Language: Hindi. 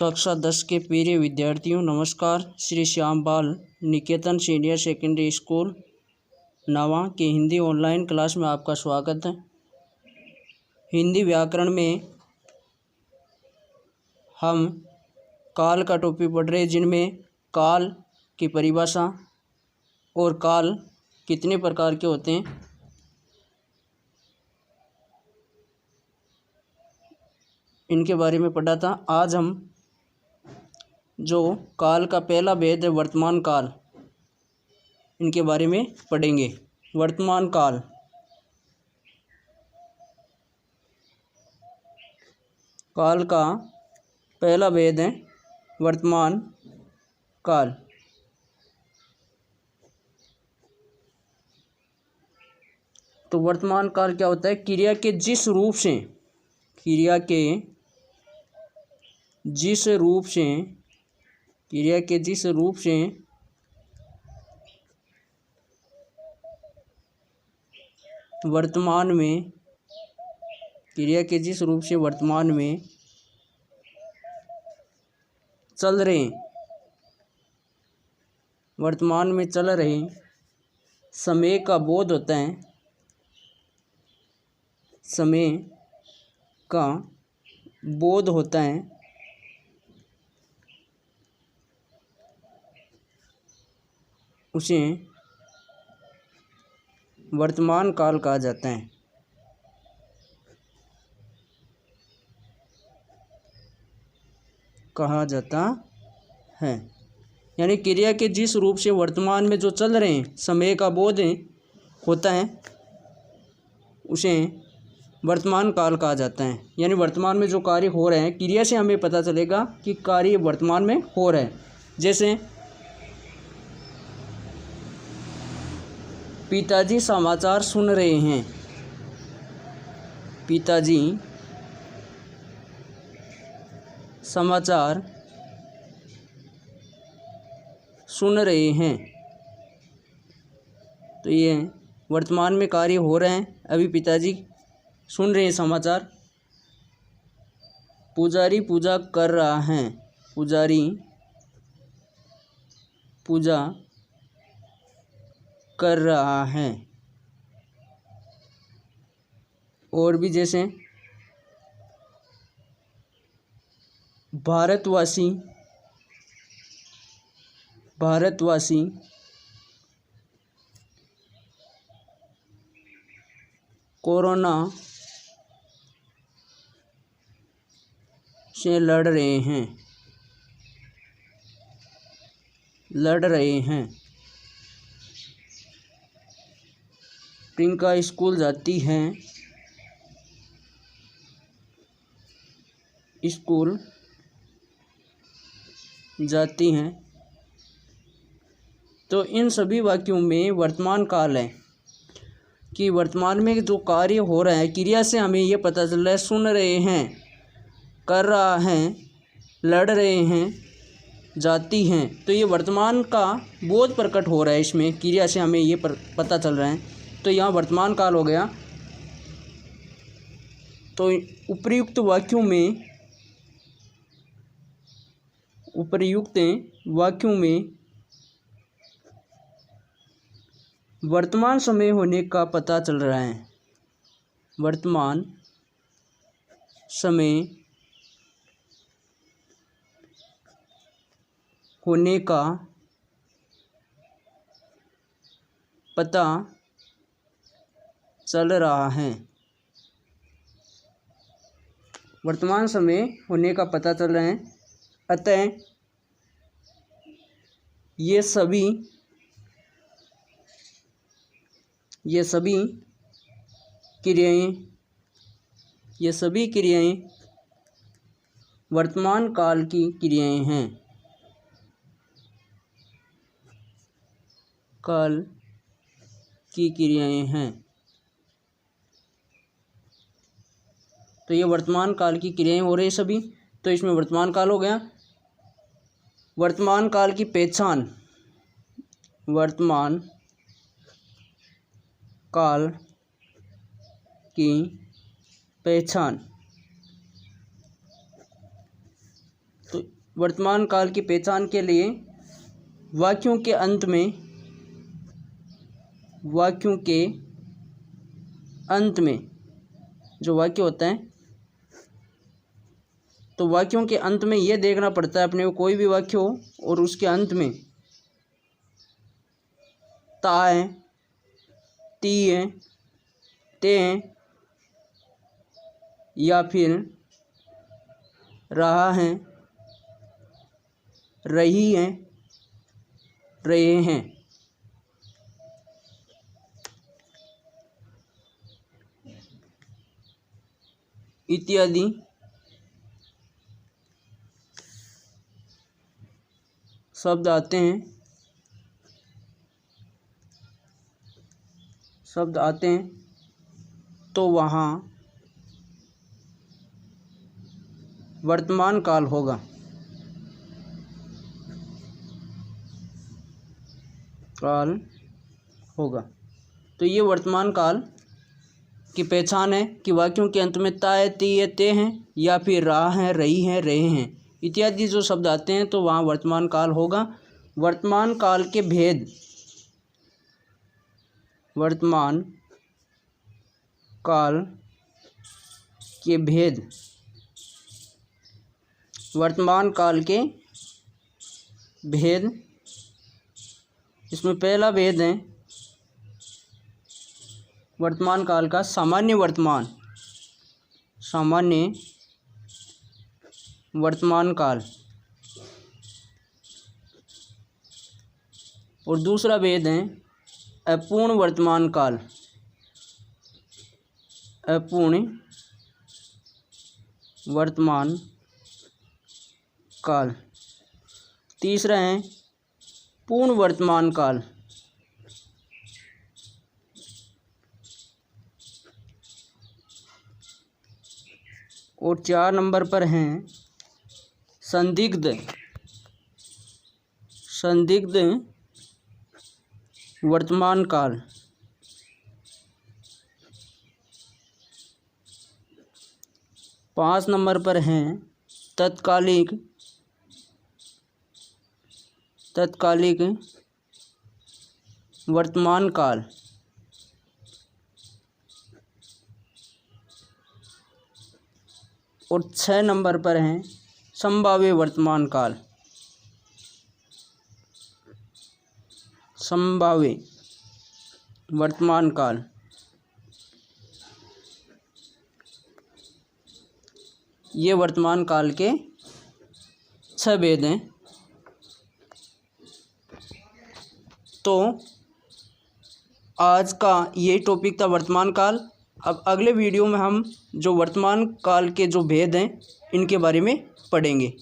कक्षा 10 के प्रिय विद्यार्थियों नमस्कार। श्री श्याम बाल निकेतन सीनियर सेकेंडरी स्कूल नवा की हिंदी ऑनलाइन क्लास में आपका स्वागत है। हिंदी व्याकरण में हम काल का टॉपिक पढ़ रहे हैं, जिनमें काल की परिभाषा और काल कितने प्रकार के होते हैं इनके बारे में पढ़ा था। आज हम जो काल का पहला भेद है वर्तमान काल, इनके बारे में पढ़ेंगे। वर्तमान काल, काल का पहला भेद है वर्तमान काल। तो वर्तमान काल क्या होता है? क्रिया के जिस रूप से वर्तमान में चल रहे समय का बोध होता है, उसे वर्तमान काल कहा जाता है। यानी क्रिया के जिस रूप से वर्तमान में जो चल रहे हैं समय का बोध होता है, उसे वर्तमान काल कहा जाता है। यानी वर्तमान में जो कार्य हो रहे हैं, क्रिया से हमें पता चलेगा कि कार्य वर्तमान में हो रहा है। जैसे पिताजी समाचार सुन रहे हैं, पिताजी समाचार सुन रहे हैं। तो ये वर्तमान में कार्य हो रहे हैं, अभी पिताजी सुन रहे हैं समाचार। पुजारी पूजा कर रहा है, पुजारी पूजा कर रहा है। और भी जैसे भारतवासी कोरोना से लड़ रहे हैं। प्रियंका स्कूल जाती हैं। तो इन सभी वाक्यों में वर्तमान काल है कि वर्तमान में जो कार्य हो रहा है, क्रिया से हमें ये पता चल रहा है। सुन रहे हैं, कर रहा है, लड़ रहे हैं, जाती हैं। तो ये वर्तमान का बोध प्रकट हो रहा है, इसमें क्रिया से हमें ये पता चल रहा है। तो यहाँ वर्तमान काल हो गया। तो उपर्युक्त वाक्यों में वर्तमान समय होने का पता चल रहा है। वर्तमान समय होने का पता चल रहा है। वर्तमान समय होने का पता चल रहा है। अतः ये सभी क्रियाएं वर्तमान काल की क्रियाएं हैं। तो ये वर्तमान काल की क्रियाएं हो रही सभी। तो इसमें वर्तमान काल हो गया। वर्तमान काल की पहचान, वर्तमान काल की पहचान तो वर्तमान काल की पहचान के लिए वाक्यों के अंत में जो वाक्य होता है, तो वाक्यों के अंत में यह देखना पड़ता है अपने को, कोई भी वाक्य हो और उसके अंत में ता है, ती है, ते हैं, या फिर रहा है, रही है, रहे हैं। इत्यादि शब्द आते हैं तो वहाँ वर्तमान काल होगा। तो ये वर्तमान काल की पहचान है कि वाक्यों के अंत में ता है, ती है, ते हैं, या फिर रहा है, रही है, रहे हैं इत्यादि जो शब्द आते हैं तो वहाँ वर्तमान काल होगा। वर्तमान काल के भेद, वर्तमान काल के भेद, वर्तमान काल के भेद, इसमें पहला भेद है वर्तमान काल का सामान्य वर्तमान काल, और दूसरा भेद है अपूर्ण वर्तमान काल, अपूर्ण वर्तमान काल। तीसरा है पूर्ण वर्तमान काल। और 4 नंबर पर हैं संदिग्ध वर्तमान काल। 5 नंबर पर हैं तत्कालिक वर्तमान काल। और 6 नंबर पर हैं संभाव्य वर्तमान काल। संभाव्य वर्तमान काल। ये वर्तमान काल के 6 भेद हैं। तो आज का ये टॉपिक था वर्तमान काल। अब अगले वीडियो में हम जो वर्तमान काल के जो भेद हैं इनके बारे में पढ़ेंगे।